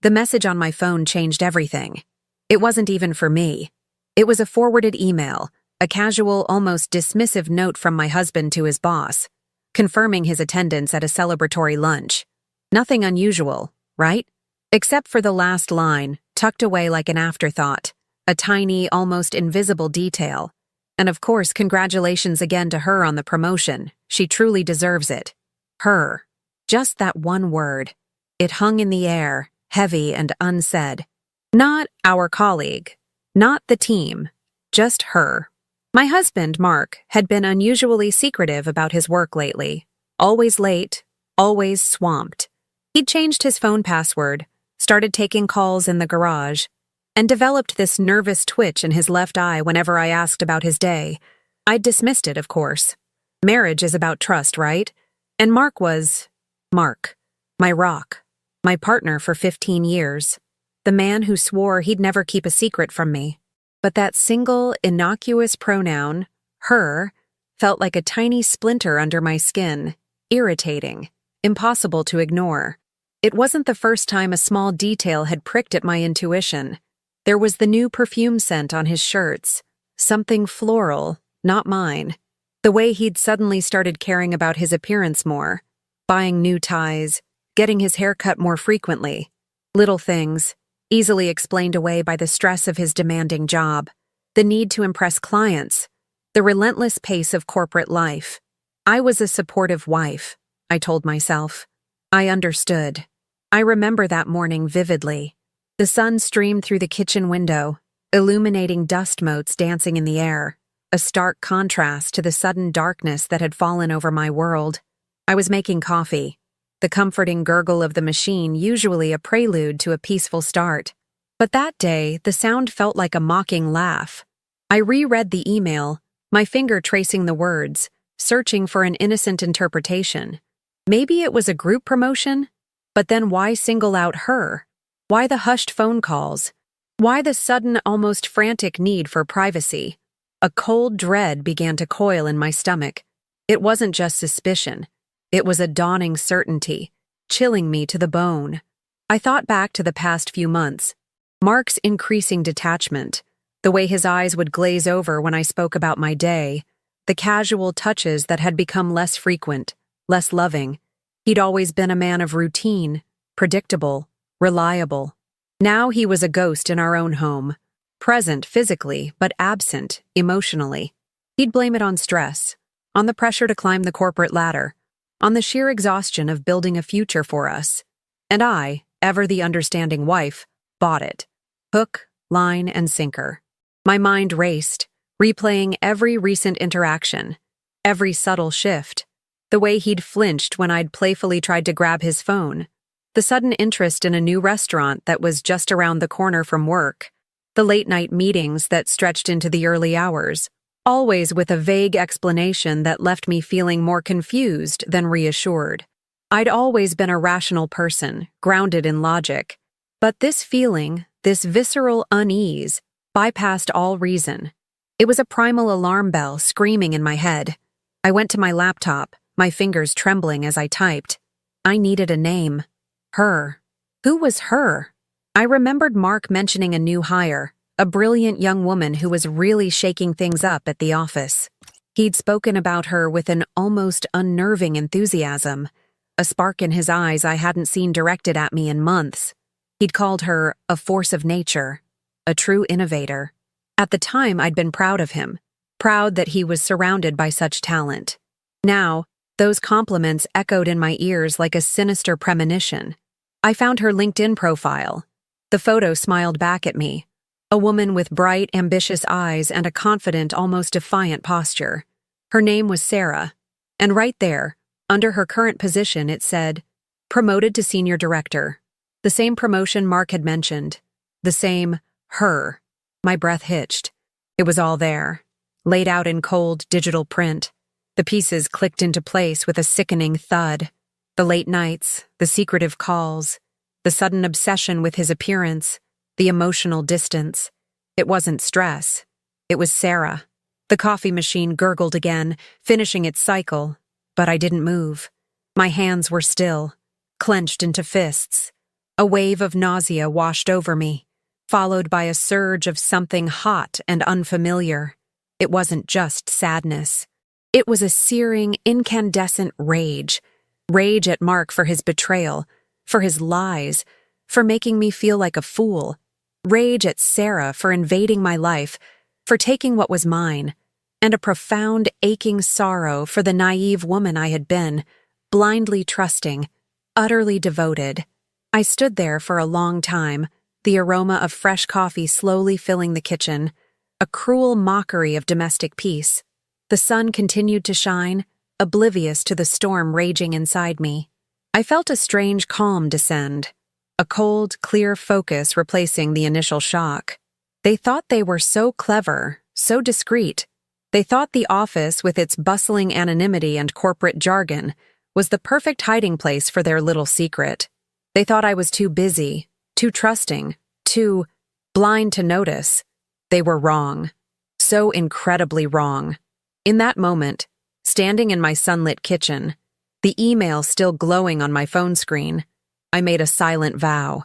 The message on my phone changed everything. It wasn't even for me. It was a forwarded email, a casual, almost dismissive note from my husband to his boss, confirming his attendance at a celebratory lunch. Nothing unusual, right? Except for the last line, tucked away like an afterthought, a tiny, almost invisible detail. And of course, congratulations again to her on the promotion. She truly deserves it. Her. Just that one word. It hung in the air, heavy and unsaid. Not our colleague. Not the team. Just her. My husband, Mark, had been unusually secretive about his work lately. Always late, always swamped. He'd changed his phone password, started taking calls in the garage, and developed this nervous twitch in his left eye whenever I asked about his day. I'd dismissed it, of course. Marriage is about trust, right? And Mark was Mark, my rock, my partner for 15 years, the man who swore he'd never keep a secret from me. But that single, innocuous pronoun, her, felt like a tiny splinter under my skin, irritating, impossible to ignore. It wasn't the first time a small detail had pricked at my intuition. There was the new perfume scent on his shirts, something floral, not mine. The way he'd suddenly started caring about his appearance more, buying new ties, getting his hair cut more frequently. Little things, easily explained away by the stress of his demanding job, the need to impress clients, the relentless pace of corporate life. I was a supportive wife, I told myself. I understood. I remember that morning vividly. The sun streamed through the kitchen window, illuminating dust motes dancing in the air, a stark contrast to the sudden darkness that had fallen over my world. I was making coffee, the comforting gurgle of the machine usually a prelude to a peaceful start. But that day, the sound felt like a mocking laugh. I reread the email, my finger tracing the words, searching for an innocent interpretation. Maybe it was a group promotion? But then why single out her? Why the hushed phone calls? Why the sudden, almost frantic need for privacy? A cold dread began to coil in my stomach. It wasn't just suspicion. It was a dawning certainty, chilling me to the bone. I thought back to the past few months. Mark's increasing detachment, the way his eyes would glaze over when I spoke about my day, the casual touches that had become less frequent, less loving. He'd always been a man of routine, predictable, reliable. Now he was a ghost in our own home, present physically but absent emotionally. He'd blame it on stress, on the pressure to climb the corporate ladder, on the sheer exhaustion of building a future for us. And I, ever the understanding wife, bought it. Hook, line, and sinker. My mind raced, replaying every recent interaction, every subtle shift, the way he'd flinched when I'd playfully tried to grab his phone, the sudden interest in a new restaurant that was just around the corner from work, the late-night meetings that stretched into the early hours, always with a vague explanation that left me feeling more confused than reassured. I'd always been a rational person, grounded in logic. But this feeling, this visceral unease, bypassed all reason. It was a primal alarm bell screaming in my head. I went to my laptop, my fingers trembling as I typed. I needed a name. Her. Who was her? I remembered Mark mentioning a new hire, a brilliant young woman who was really shaking things up at the office. He'd spoken about her with an almost unnerving enthusiasm, a spark in his eyes I hadn't seen directed at me in months. He'd called her a force of nature, a true innovator. At the time, I'd been proud of him, proud that he was surrounded by such talent. Now, those compliments echoed in my ears like a sinister premonition. I found her LinkedIn profile. The photo smiled back at me, a woman with bright, ambitious eyes and a confident, almost defiant posture. Her name was Sarah, and right there, under her current position, it said, promoted to senior director. The same promotion Mark had mentioned. The same her. My breath hitched. It was all there, laid out in cold digital print. The pieces clicked into place with a sickening thud. The late nights, the secretive calls, the sudden obsession with his appearance, the emotional distance. It wasn't stress. It was Sarah. The coffee machine gurgled again, finishing its cycle, but I didn't move. My hands were still, clenched into fists. A wave of nausea washed over me, followed by a surge of something hot and unfamiliar. It wasn't just sadness. It was a searing, incandescent rage. Rage at Mark for his betrayal, for his lies, for making me feel like a fool. Rage at Sarah for invading my life, for taking what was mine. And a profound, aching sorrow for the naive woman I had been, blindly trusting, utterly devoted. I stood there for a long time, the aroma of fresh coffee slowly filling the kitchen, a cruel mockery of domestic peace. The sun continued to shine, oblivious to the storm raging inside me. I felt a strange calm descend, a cold, clear focus replacing the initial shock. They thought they were so clever, so discreet. They thought the office, with its bustling anonymity and corporate jargon, was the perfect hiding place for their little secret. They thought I was too busy, too trusting, too blind to notice. They were wrong. So incredibly wrong. In that moment, standing in my sunlit kitchen, the email still glowing on my phone screen, I made a silent vow,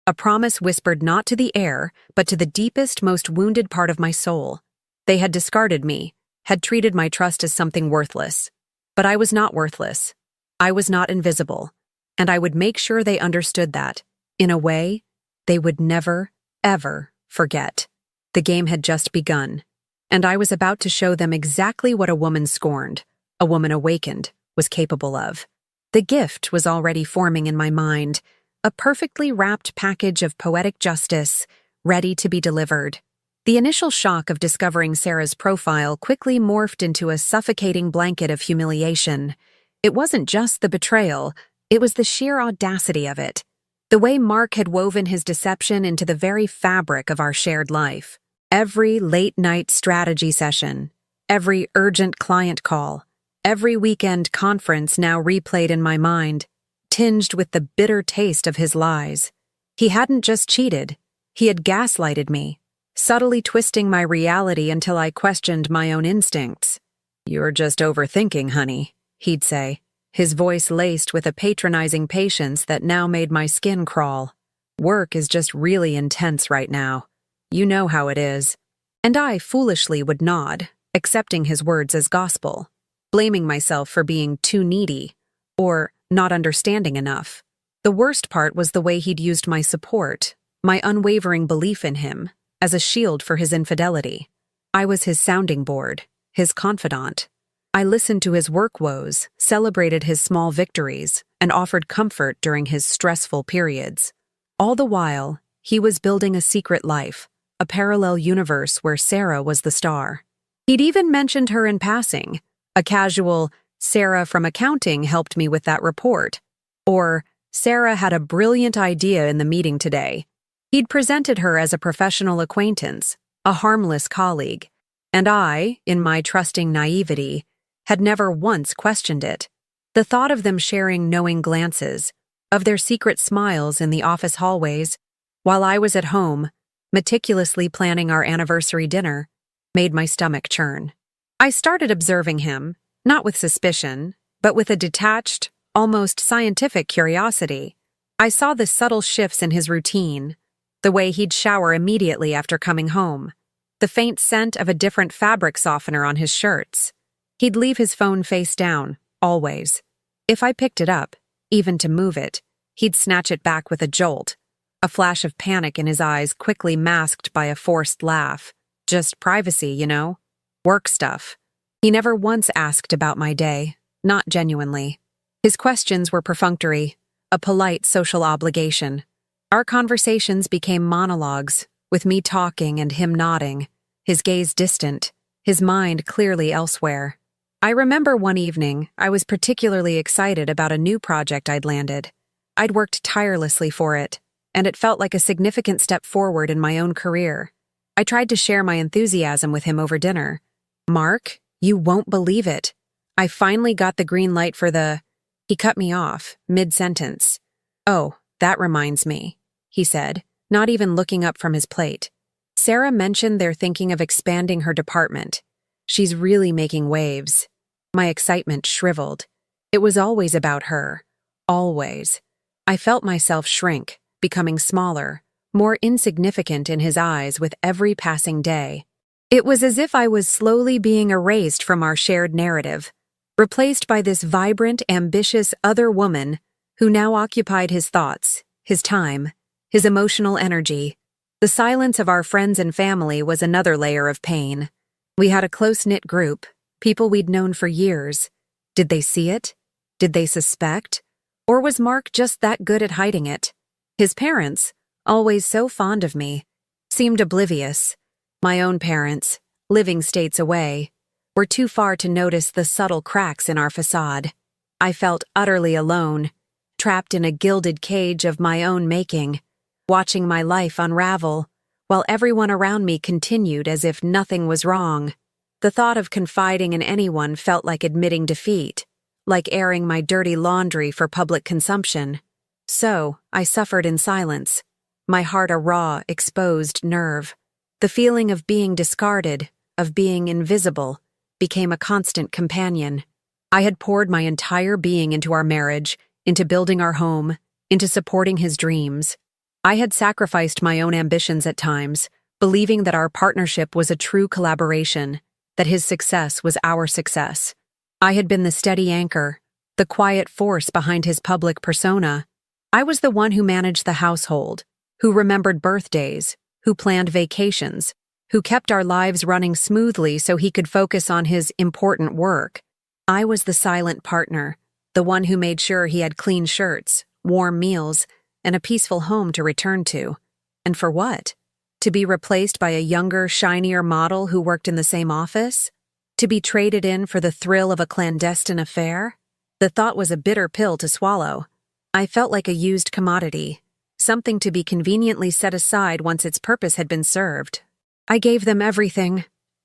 a promise whispered not to the air, but to the deepest, most wounded part of my soul. They had discarded me, had treated my trust as something worthless. But I was not worthless. I was not invisible. And I would make sure they understood that, in a way, they would never, ever forget. The game had just begun, and I was about to show them exactly what a woman scorned, a woman awakened, was capable of. The gift was already forming in my mind, a perfectly wrapped package of poetic justice, ready to be delivered. The initial shock of discovering Sarah's profile quickly morphed into a suffocating blanket of humiliation. It wasn't just the betrayal, it was the sheer audacity of it. The way Mark had woven his deception into the very fabric of our shared life. Every late-night strategy session, every urgent client call, every weekend conference now replayed in my mind, tinged with the bitter taste of his lies. He hadn't just cheated, he had gaslighted me, subtly twisting my reality until I questioned my own instincts. "You're just overthinking, honey," he'd say, his voice laced with a patronizing patience that now made my skin crawl. "Work is just really intense right now. You know how it is." And I foolishly would nod, accepting his words as gospel, blaming myself for being too needy or not understanding enough. The worst part was the way he'd used my support, my unwavering belief in him, as a shield for his infidelity. I was his sounding board, his confidant. I listened to his work woes, celebrated his small victories, and offered comfort during his stressful periods. All the while, he was building a secret life, a parallel universe where Sarah was the star. He'd even mentioned her in passing. A casual, "Sarah from accounting helped me with that report," or "Sarah had a brilliant idea in the meeting today." He'd presented her as a professional acquaintance, a harmless colleague, and I, in my trusting naivety, had never once questioned it. The thought of them sharing knowing glances, of their secret smiles in the office hallways, while I was at home, meticulously planning our anniversary dinner, made my stomach churn. I started observing him, not with suspicion, but with a detached, almost scientific curiosity. I saw the subtle shifts in his routine, the way he'd shower immediately after coming home, the faint scent of a different fabric softener on his shirts. He'd leave his phone face down, always. If I picked it up, even to move it, he'd snatch it back with a jolt, a flash of panic in his eyes quickly masked by a forced laugh. Just privacy, you know? Work stuff. He never once asked about my day, not genuinely. His questions were perfunctory, a polite social obligation. Our conversations became monologues, with me talking and him nodding, his gaze distant, his mind clearly elsewhere. I remember one evening, I was particularly excited about a new project I'd landed. I'd worked tirelessly for it, and it felt like a significant step forward in my own career. I tried to share my enthusiasm with him over dinner. "Mark, you won't believe it. I finally got the green light for the—" He cut me off, mid-sentence. "Oh, that reminds me," he said, not even looking up from his plate. "Sarah mentioned they're thinking of expanding her department. She's really making waves." My excitement shriveled. It was always about her. Always. I felt myself shrink, becoming smaller, more insignificant in his eyes with every passing day. It was as if I was slowly being erased from our shared narrative, replaced by this vibrant, ambitious other woman who now occupied his thoughts, his time, his emotional energy. The silence of our friends and family was another layer of pain. We had a close-knit group, people we'd known for years. Did they see it? Did they suspect? Or was Mark just that good at hiding it? His parents, always so fond of me, seemed oblivious. My own parents, living states away, were too far to notice the subtle cracks in our facade. I felt utterly alone, trapped in a gilded cage of my own making, watching my life unravel, while everyone around me continued as if nothing was wrong. The thought of confiding in anyone felt like admitting defeat, like airing my dirty laundry for public consumption. So, I suffered in silence, my heart a raw, exposed nerve. The feeling of being discarded, of being invisible, became a constant companion. I had poured my entire being into our marriage, into building our home, into supporting his dreams. I had sacrificed my own ambitions at times, believing that our partnership was a true collaboration, that his success was our success. I had been the steady anchor, the quiet force behind his public persona. I was the one who managed the household, who remembered birthdays, who planned vacations, who kept our lives running smoothly so he could focus on his important work. I was the silent partner, the one who made sure he had clean shirts, warm meals, and a peaceful home to return to. And for what? To be replaced by a younger, shinier model who worked in the same office? To be traded in for the thrill of a clandestine affair? The thought was a bitter pill to swallow. I felt like a used commodity, something to be conveniently set aside once its purpose had been served. I gave them everything,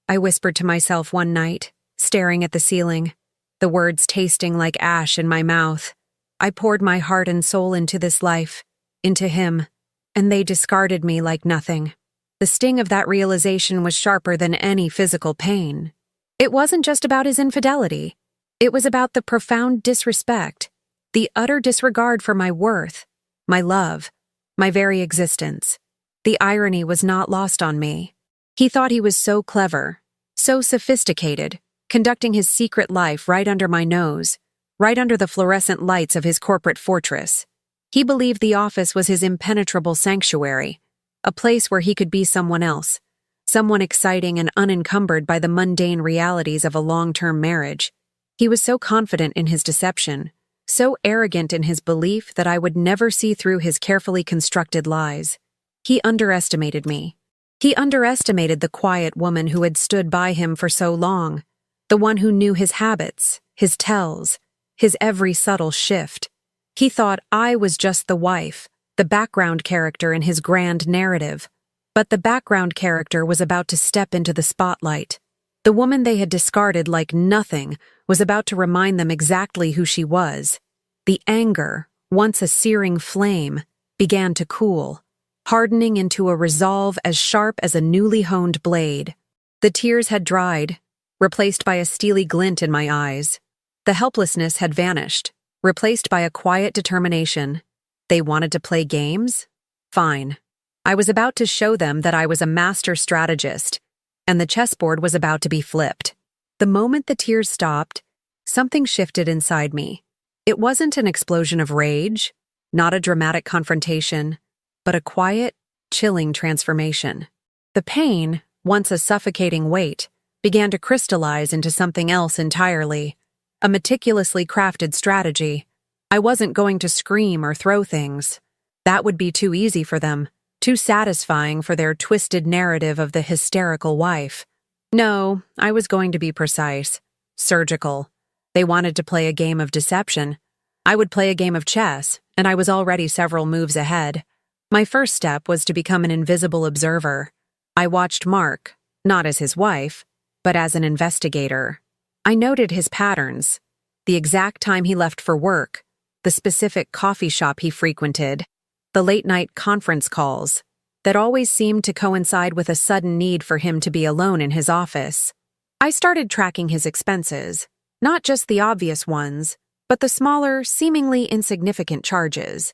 I whispered to myself one night, staring at the ceiling, the words tasting like ash in my mouth. I poured my heart and soul into this life, into him, and they discarded me like nothing. The sting of that realization was sharper than any physical pain. It wasn't just about his infidelity. It was about the profound disrespect, the utter disregard for my worth, my love, my very existence. The irony was not lost on me. He thought he was so clever, so sophisticated, conducting his secret life right under my nose, right under the fluorescent lights of his corporate fortress. He believed the office was his impenetrable sanctuary, a place where he could be someone else, someone exciting and unencumbered by the mundane realities of a long-term marriage. He was so confident in his deception, so arrogant in his belief that I would never see through his carefully constructed lies. He underestimated me. He underestimated the quiet woman who had stood by him for so long, the one who knew his habits, his tells, his every subtle shift. He thought I was just the wife, the background character in his grand narrative. But the background character was about to step into the spotlight. The woman they had discarded like nothing was about to remind them exactly who she was. The anger, once a searing flame, began to cool, hardening into a resolve as sharp as a newly honed blade. The tears had dried, replaced by a steely glint in my eyes. The helplessness had vanished, replaced by a quiet determination. They wanted to play games? Fine. I was about to show them that I was a master strategist, and the chessboard was about to be flipped. The moment the tears stopped, something shifted inside me. It wasn't an explosion of rage, not a dramatic confrontation, but a quiet, chilling transformation. The pain, once a suffocating weight, began to crystallize into something else entirely, a meticulously crafted strategy. I wasn't going to scream or throw things. That would be too easy for them, too satisfying for their twisted narrative of the hysterical wife. No, I was going to be precise, surgical. They wanted to play a game of deception. I would play a game of chess, and I was already several moves ahead. My first step was to become an invisible observer. I watched Mark, not as his wife, but as an investigator. I noted his patterns, the exact time he left for work, the specific coffee shop he frequented, the late-night conference calls that always seemed to coincide with a sudden need for him to be alone in his office. I started tracking his expenses, not just the obvious ones, but the smaller, seemingly insignificant charges.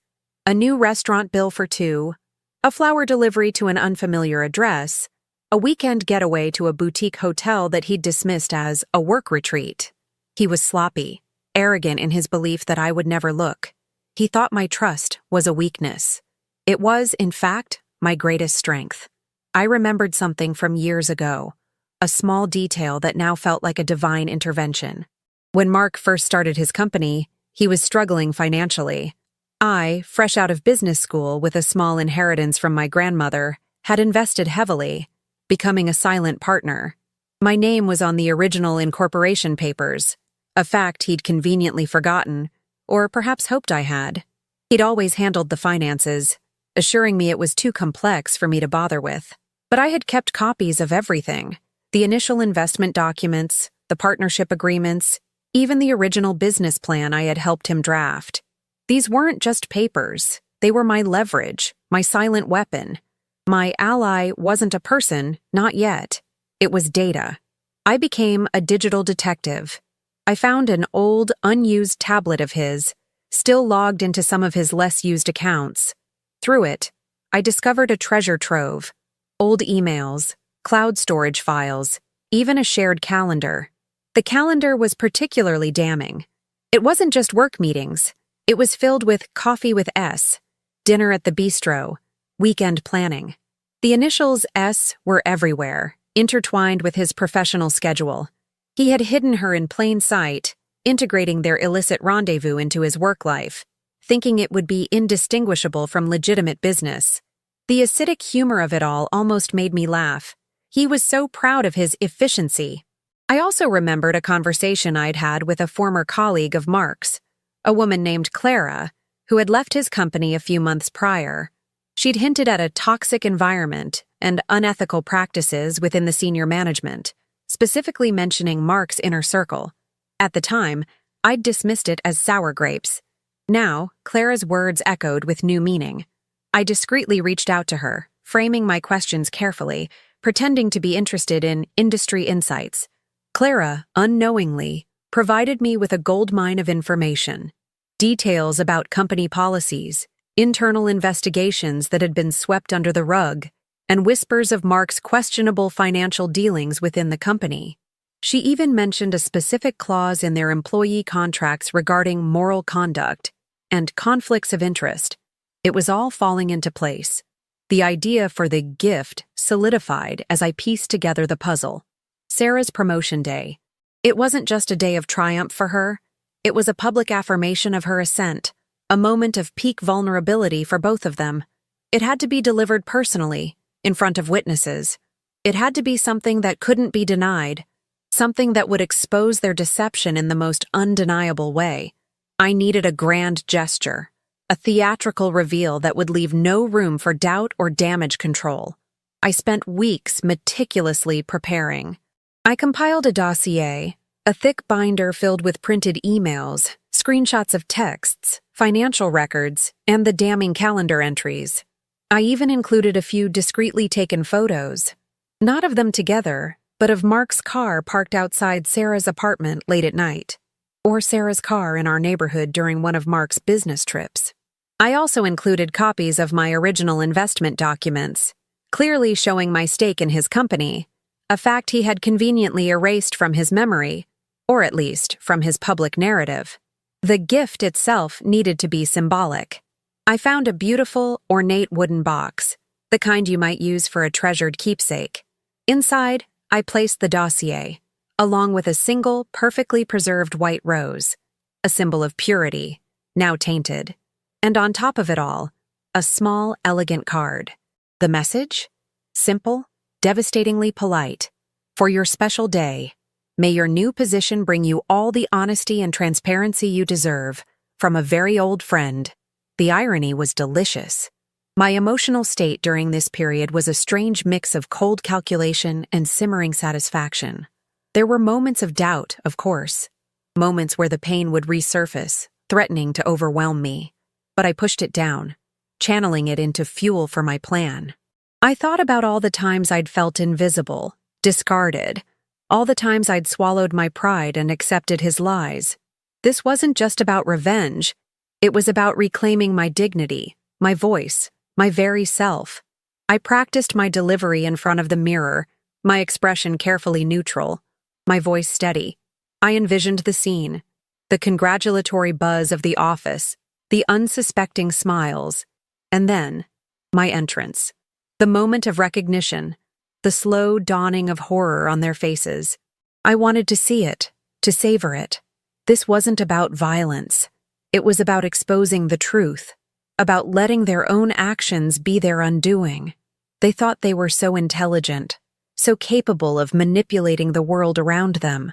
a new restaurant bill for two, a flower delivery to an unfamiliar address, a weekend getaway to a boutique hotel that he'd dismissed as a work retreat. He was sloppy, arrogant in his belief that I would never look. He thought my trust was a weakness. It was, in fact, my greatest strength. I remembered something from years ago, a small detail that now felt like a divine intervention. When Mark first started his company, he was struggling financially. I, fresh out of business school with a small inheritance from my grandmother, had invested heavily, becoming a silent partner. My name was on the original incorporation papers, a fact he'd conveniently forgotten, or perhaps hoped I had. He'd always handled the finances, assuring me it was too complex for me to bother with. But I had kept copies of everything: the initial investment documents, the partnership agreements, even the original business plan I had helped him draft. These weren't just papers. They were my leverage, my silent weapon. My ally wasn't a person, not yet. It was data. I became a digital detective. I found an old, unused tablet of his, still logged into some of his less used accounts. Through it, I discovered a treasure trove: old emails, cloud storage files, even a shared calendar. The calendar was particularly damning. It wasn't just work meetings. It was filled with coffee with S, dinner at the bistro, weekend planning. The initials S were everywhere, intertwined with his professional schedule. He had hidden her in plain sight, integrating their illicit rendezvous into his work life, thinking it would be indistinguishable from legitimate business. The acidic humor of it all almost made me laugh. He was so proud of his efficiency. I also remembered a conversation I'd had with a former colleague of Mark's, a woman named Clara, who had left his company a few months prior. She'd hinted at a toxic environment and unethical practices within the senior management, specifically mentioning Mark's inner circle. At the time, I'd dismissed it as sour grapes. Now, Clara's words echoed with new meaning. I discreetly reached out to her, framing my questions carefully, pretending to be interested in industry insights. Clara, unknowingly, provided me with a goldmine of information. Details about company policies, internal investigations that had been swept under the rug, and whispers of Mark's questionable financial dealings within the company. She even mentioned a specific clause in their employee contracts regarding moral conduct and conflicts of interest. It was all falling into place. The idea for the gift solidified as I pieced together the puzzle. Sarah's promotion day. It wasn't just a day of triumph for her. It was a public affirmation of her ascent, a moment of peak vulnerability for both of them. It had to be delivered personally, in front of witnesses. It had to be something that couldn't be denied, something that would expose their deception in the most undeniable way. I needed a grand gesture, a theatrical reveal that would leave no room for doubt or damage control. I spent weeks meticulously preparing. I compiled a dossier, a thick binder filled with printed emails, screenshots of texts, financial records, and the damning calendar entries. I even included a few discreetly taken photos, not of them together, but of Mark's car parked outside Sarah's apartment late at night, or Sarah's car in our neighborhood during one of Mark's business trips. I also included copies of my original investment documents, clearly showing my stake in his company, a fact he had conveniently erased from his memory, or at least from his public narrative. The gift itself needed to be symbolic. I found a beautiful, ornate wooden box, the kind you might use for a treasured keepsake. Inside, I placed the dossier, along with a single, perfectly preserved white rose, a symbol of purity, now tainted. And on top of it all, a small, elegant card. The message? Simple, devastatingly polite. For your special day, may your new position bring you all the honesty and transparency you deserve, from a very old friend. The irony was delicious. My emotional state during this period was a strange mix of cold calculation and simmering satisfaction. There were moments of doubt, of course, moments where the pain would resurface, threatening to overwhelm me. But I pushed it down, channeling it into fuel for my plan. I thought about all the times I'd felt invisible, discarded, all the times I'd swallowed my pride and accepted his lies. This wasn't just about revenge. It was about reclaiming my dignity, my voice, my very self. I practiced my delivery in front of the mirror, my expression carefully neutral, my voice steady. I envisioned the scene, the congratulatory buzz of the office, the unsuspecting smiles, and then my entrance. The moment of recognition, the slow dawning of horror on their faces. I wanted to see it, to savor it. This wasn't about violence. It was about exposing the truth, about letting their own actions be their undoing. They thought they were so intelligent, so capable of manipulating the world around them.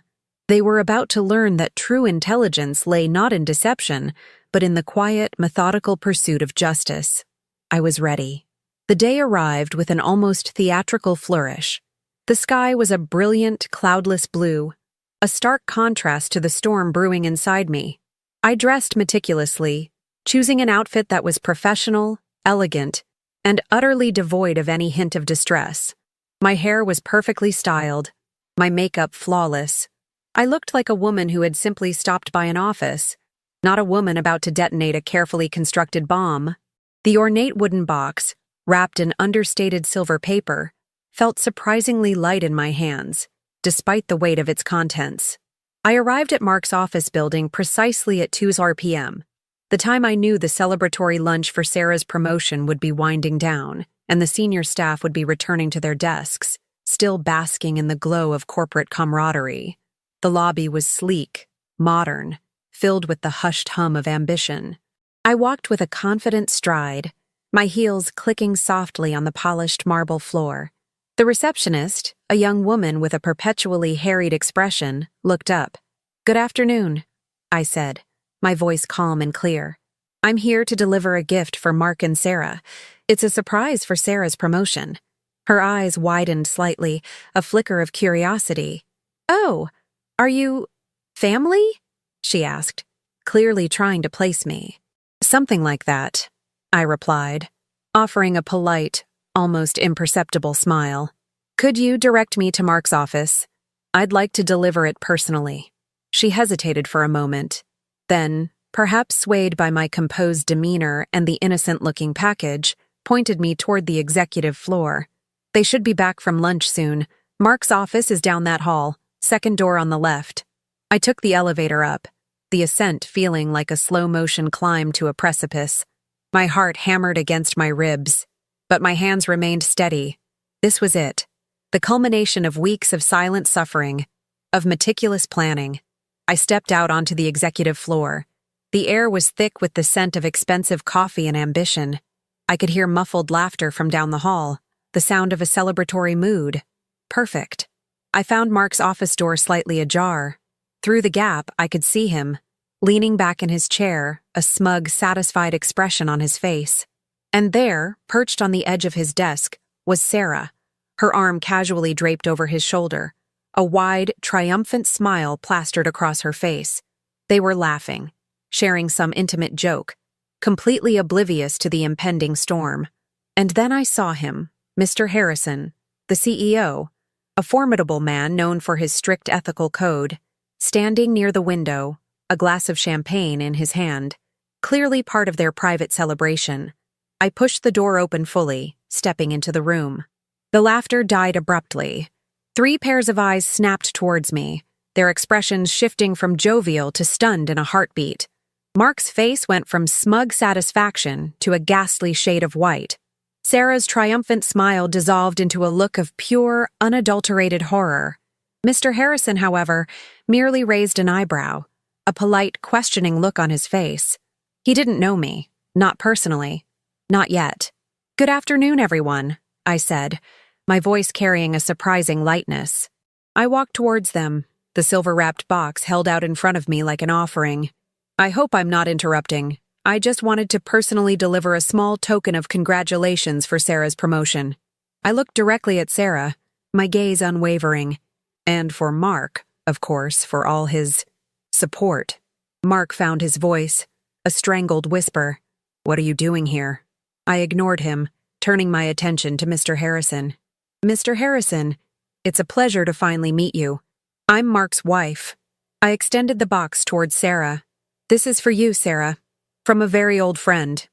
They were about to learn that true intelligence lay not in deception, but in the quiet, methodical pursuit of justice. I was ready. The day arrived with an almost theatrical flourish. The sky was a brilliant, cloudless blue, a stark contrast to the storm brewing inside me. I dressed meticulously, choosing an outfit that was professional, elegant, and utterly devoid of any hint of distress. My hair was perfectly styled, my makeup flawless. I looked like a woman who had simply stopped by an office, not a woman about to detonate a carefully constructed bomb. The ornate wooden box, wrapped in understated silver paper, felt surprisingly light in my hands, despite the weight of its contents. I arrived at Mark's office building precisely at 2 p.m., the time I knew the celebratory lunch for Sarah's promotion would be winding down, and the senior staff would be returning to their desks, still basking in the glow of corporate camaraderie. The lobby was sleek, modern, filled with the hushed hum of ambition. I walked with a confident stride, my heels clicking softly on the polished marble floor. The receptionist, a young woman with a perpetually harried expression, looked up. "Good afternoon," I said, my voice calm and clear. "I'm here to deliver a gift for Mark and Sarah. It's a surprise for Sarah's promotion." Her eyes widened slightly, a flicker of curiosity. "Oh, are you family?" she asked, clearly trying to place me. "Something like that," I replied, offering a polite, almost imperceptible smile. "Could you direct me to Mark's office? I'd like to deliver it personally." She hesitated for a moment. Then, perhaps swayed by my composed demeanor and the innocent-looking package, pointed me toward the executive floor. "They should be back from lunch soon. Mark's office is down that hall, second door on the left." I took the elevator up, the ascent feeling like a slow-motion climb to a precipice. My heart hammered against my ribs, but my hands remained steady. This was it, the culmination of weeks of silent suffering, of meticulous planning. I stepped out onto the executive floor. The air was thick with the scent of expensive coffee and ambition. I could hear muffled laughter from down the hall, the sound of a celebratory mood. Perfect. I found Mark's office door slightly ajar. Through the gap, I could see him, leaning back in his chair, a smug, satisfied expression on his face. And there, perched on the edge of his desk, was Sarah, her arm casually draped over his shoulder, a wide, triumphant smile plastered across her face. They were laughing, sharing some intimate joke, completely oblivious to the impending storm. And then I saw him, Mr. Harrison, the CEO, a formidable man known for his strict ethical code, standing near the window, a glass of champagne in his hand, clearly part of their private celebration. I pushed the door open fully, stepping into the room. The laughter died abruptly. 3 pairs of eyes snapped towards me, their expressions shifting from jovial to stunned in a heartbeat. Mark's face went from smug satisfaction to a ghastly shade of white. Sarah's triumphant smile dissolved into a look of pure, unadulterated horror. Mr. Harrison, however, merely raised an eyebrow, a polite, questioning look on his face. He didn't know me, not personally. Not yet. "Good afternoon, everyone," I said, my voice carrying a surprising lightness. I walked towards them, the silver-wrapped box held out in front of me like an offering. "I hope I'm not interrupting. I just wanted to personally deliver a small token of congratulations for Sarah's promotion." I looked directly at Sarah, my gaze unwavering. And for Mark, of course, for all his support. Mark found his voice, a strangled whisper. "What are you doing here?" I ignored him, turning my attention to Mr. Harrison. "Mr. Harrison, it's a pleasure to finally meet you. I'm Mark's wife." I extended the box towards Sarah. "This is for you, Sarah. From a very old friend."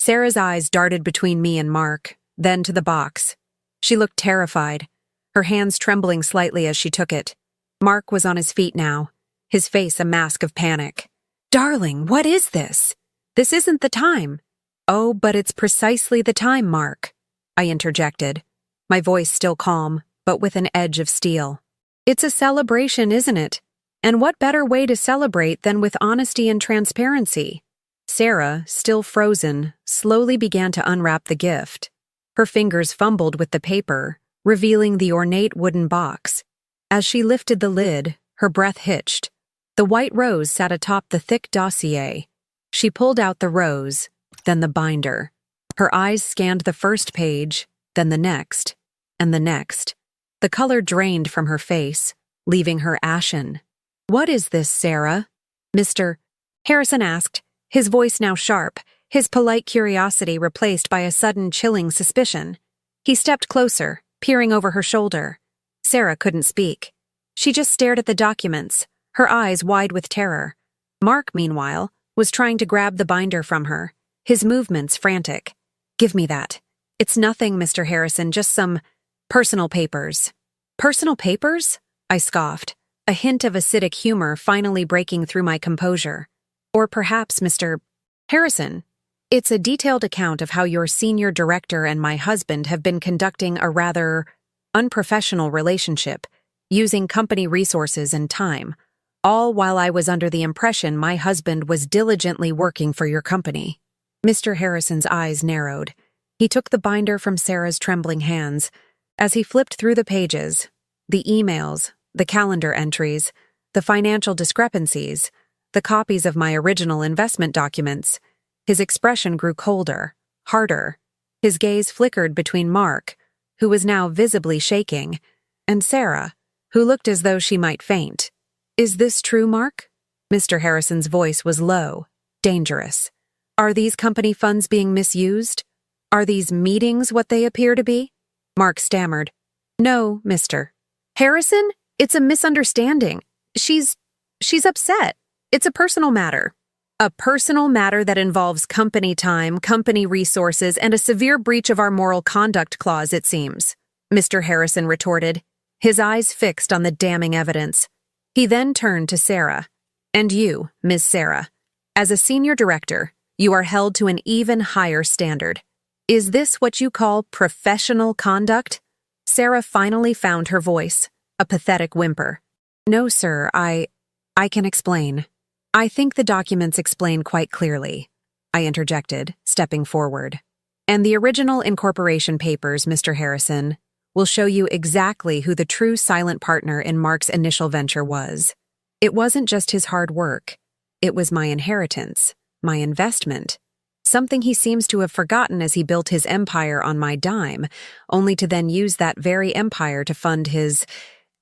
Sarah's eyes darted between me and Mark, then to the box. She looked terrified, her hands trembling slightly as she took it. Mark was on his feet now, his face a mask of panic. "Darling, what is this? This isn't the time." "Oh, but it's precisely the time, Mark," I interjected, my voice still calm, but with an edge of steel. "It's a celebration, isn't it? And what better way to celebrate than with honesty and transparency?" Sarah, still frozen, slowly began to unwrap the gift. Her fingers fumbled with the paper, revealing the ornate wooden box. As she lifted the lid, her breath hitched. The white rose sat atop the thick dossier. She pulled out the rose, then the binder. Her eyes scanned the first page, then the next, and the next. The color drained from her face, leaving her ashen. "What is this, Sarah?" Mr. Harrison asked, his voice now sharp, his polite curiosity replaced by a sudden chilling suspicion. He stepped closer, peering over her shoulder. Sarah couldn't speak. She just stared at the documents, her eyes wide with terror. Mark, meanwhile, was trying to grab the binder from her, his movements frantic. "Give me that. It's nothing, Mr. Harrison, just some personal papers." "Personal papers?" I scoffed, a hint of acidic humor finally breaking through my composure. "Or perhaps, Mr. Harrison, it's a detailed account of how your senior director and my husband have been conducting a rather unprofessional relationship, using company resources and time, all while I was under the impression my husband was diligently working for your company." Mr. Harrison's eyes narrowed. He took the binder from Sarah's trembling hands. As he flipped through the pages, the emails, the calendar entries, the financial discrepancies, the copies of my original investment documents, his expression grew colder, harder. His gaze flickered between Mark, who was now visibly shaking, and Sarah, who looked as though she might faint. "Is this true, Mark?" Mr. Harrison's voice was low, dangerous. "Are these company funds being misused? Are these meetings what they appear to be?" Mark stammered. "No, Mr. Harrison, it's a misunderstanding. She's upset. It's a personal matter." "A personal matter that involves company time, company resources, and a severe breach of our moral conduct clause, it seems," Mr. Harrison retorted, his eyes fixed on the damning evidence. He then turned to Sarah. "And you, Ms. Sarah, as a senior director, you are held to an even higher standard. Is this what you call professional conduct?" Sarah finally found her voice, a pathetic whimper. "No, sir, I can explain. I think the documents explain quite clearly," I interjected, stepping forward. "And the original incorporation papers, Mr. Harrison, will show you exactly who the true silent partner in Mark's initial venture was. It wasn't just his hard work. It was my inheritance, my investment, something he seems to have forgotten as he built his empire on my dime, only to then use that very empire to fund his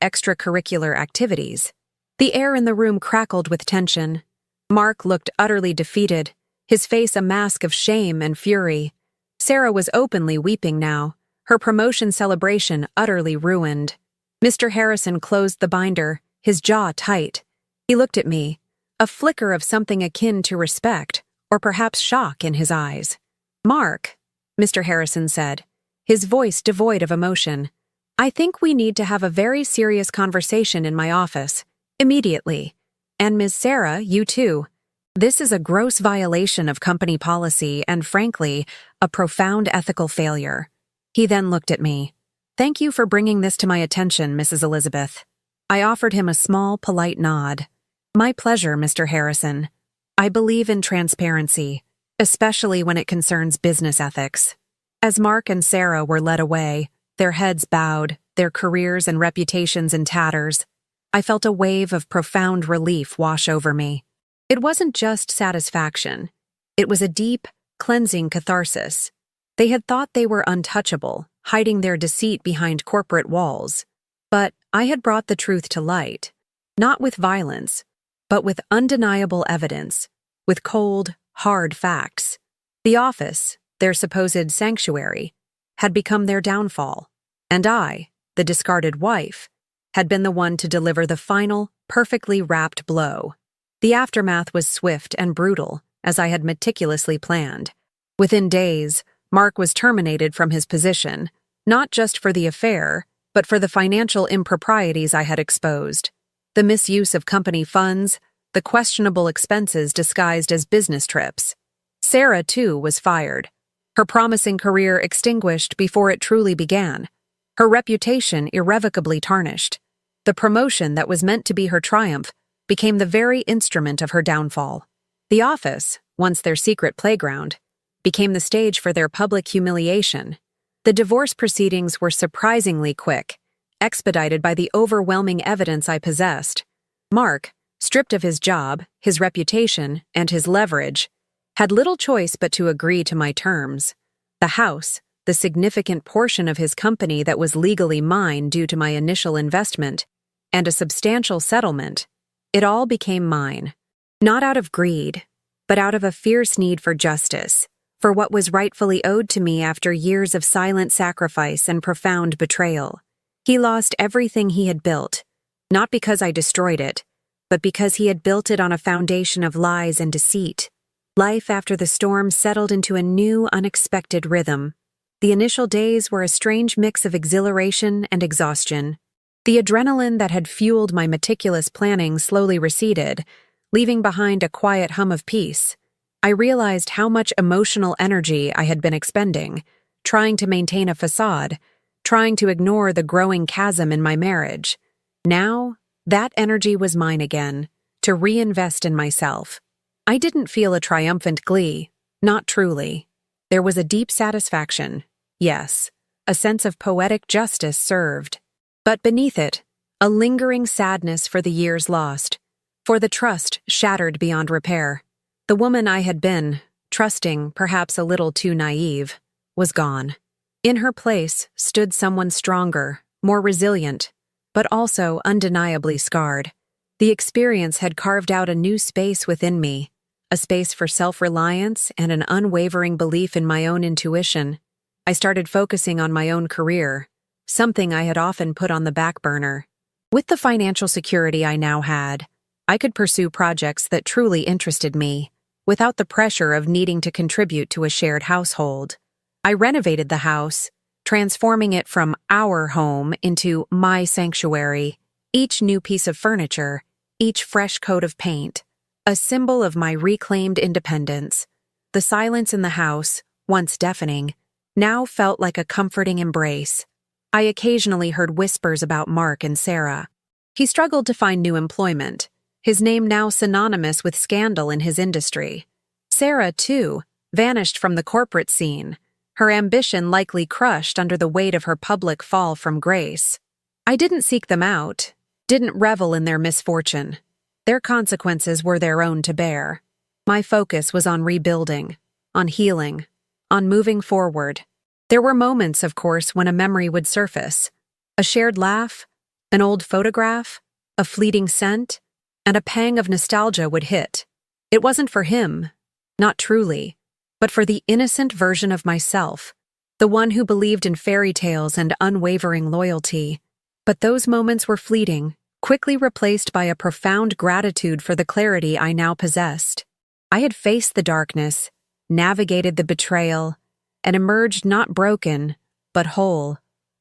extracurricular activities." The air in the room crackled with tension. Mark looked utterly defeated, his face a mask of shame and fury. Sarah was openly weeping now, her promotion celebration utterly ruined. Mr. Harrison closed the binder, his jaw tight. He looked at me, a flicker of something akin to respect, or perhaps shock in his eyes. "Mark," Mr. Harrison said, his voice devoid of emotion, "I think we need to have a very serious conversation in my office. Immediately. And Ms. Sarah, you too. This is a gross violation of company policy and, frankly, a profound ethical failure." He then looked at me. "Thank you for bringing this to my attention, Mrs. Elizabeth." I offered him a small, polite nod. "My pleasure, Mr. Harrison. I believe in transparency, especially when it concerns business ethics." As Mark and Sarah were led away, their heads bowed, their careers and reputations in tatters, I felt a wave of profound relief wash over me. It wasn't just satisfaction. It was a deep, cleansing catharsis. They had thought they were untouchable, hiding their deceit behind corporate walls. But I had brought the truth to light, not with violence, but with undeniable evidence, with cold, hard facts. The office, their supposed sanctuary, had become their downfall, and I, the discarded wife, had been the one to deliver the final, perfectly wrapped blow. The aftermath was swift and brutal, as I had meticulously planned. Within days, Mark was terminated from his position, not just for the affair, but for the financial improprieties I had exposed. The misuse of company funds, the questionable expenses disguised as business trips. Sarah, too, was fired. Her promising career extinguished before it truly began. Her reputation irrevocably tarnished. The promotion that was meant to be her triumph became the very instrument of her downfall. The office, once their secret playground, became the stage for their public humiliation. The divorce proceedings were surprisingly quick, expedited by the overwhelming evidence I possessed. Mark, stripped of his job, his reputation, and his leverage, had little choice but to agree to my terms. The house, the significant portion of his company that was legally mine due to my initial investment, and a substantial settlement, it all became mine. Not out of greed, but out of a fierce need for justice, for what was rightfully owed to me after years of silent sacrifice and profound betrayal. He lost everything he had built, not because I destroyed it, but because he had built it on a foundation of lies and deceit. Life after the storm settled into a new, unexpected rhythm. The initial days were a strange mix of exhilaration and exhaustion. The adrenaline that had fueled my meticulous planning slowly receded, leaving behind a quiet hum of peace. I realized how much emotional energy I had been expending, trying to maintain a facade, trying to ignore the growing chasm in my marriage. Now, that energy was mine again, to reinvest in myself. I didn't feel a triumphant glee, not truly. There was a deep satisfaction, yes, a sense of poetic justice served. But beneath it, a lingering sadness for the years lost, for the trust shattered beyond repair. The woman I had been, trusting, perhaps a little too naive, was gone. In her place stood someone stronger, more resilient, but also undeniably scarred. The experience had carved out a new space within me, a space for self-reliance and an unwavering belief in my own intuition. I started focusing on my own career, something I had often put on the back burner. With the financial security I now had, I could pursue projects that truly interested me, without the pressure of needing to contribute to a shared household. I renovated the house, transforming it from our home into my sanctuary, each new piece of furniture, each fresh coat of paint, a symbol of my reclaimed independence. The silence in the house, once deafening, now felt like a comforting embrace. I occasionally heard whispers about Mark and Sarah. He struggled to find new employment, his name now synonymous with scandal in his industry. Sarah, too, vanished from the corporate scene, her ambition likely crushed under the weight of her public fall from grace. I didn't seek them out, didn't revel in their misfortune. Their consequences were their own to bear. My focus was on rebuilding, on healing, on moving forward. There were moments, of course, when a memory would surface. A shared laugh, an old photograph, a fleeting scent, and a pang of nostalgia would hit. It wasn't for him, not truly, but for the innocent version of myself, the one who believed in fairy tales and unwavering loyalty. But those moments were fleeting, quickly replaced by a profound gratitude for the clarity I now possessed. I had faced the darkness, navigated the betrayal, and emerged not broken, but whole,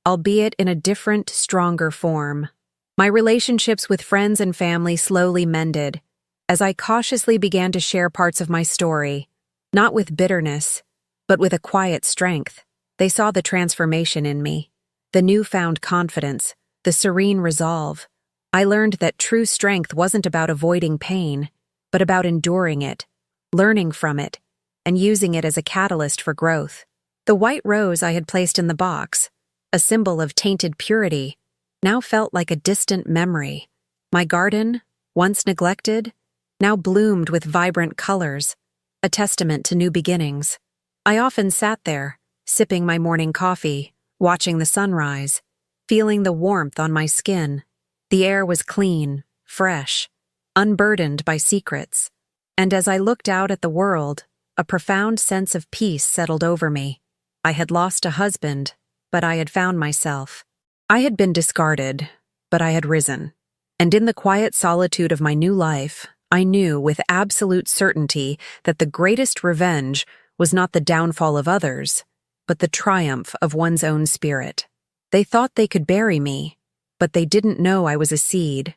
albeit in a different, stronger form. My relationships with friends and family slowly mended, as I cautiously began to share parts of my story, not with bitterness, but with a quiet strength. They saw the transformation in me, the newfound confidence, the serene resolve. I learned that true strength wasn't about avoiding pain, but about enduring it, learning from it, and using it as a catalyst for growth. The white rose I had placed in the box, a symbol of tainted purity, now felt like a distant memory. My garden, once neglected, now bloomed with vibrant colors, a testament to new beginnings. I often sat there, sipping my morning coffee, watching the sunrise, feeling the warmth on my skin. The air was clean, fresh, unburdened by secrets. And as I looked out at the world, a profound sense of peace settled over me. I had lost a husband, but I had found myself. I had been discarded, but I had risen. And in the quiet solitude of my new life, I knew with absolute certainty that the greatest revenge was not the downfall of others, but the triumph of one's own spirit. They thought they could bury me, but they didn't know I was a seed.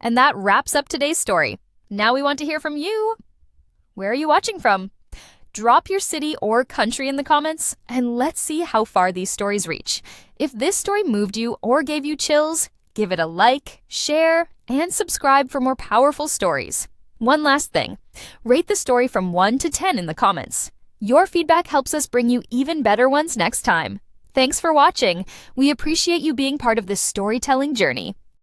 And that wraps up today's story. Now we want to hear from you. Where are you watching from? Drop your city or country in the comments, and let's see how far these stories reach. If this story moved you or gave you chills, give it a like, share, and subscribe for more powerful stories. One last thing, rate the story from 1 to 10 in the comments. Your feedback helps us bring you even better ones next time. Thanks for watching. We appreciate you being part of this storytelling journey.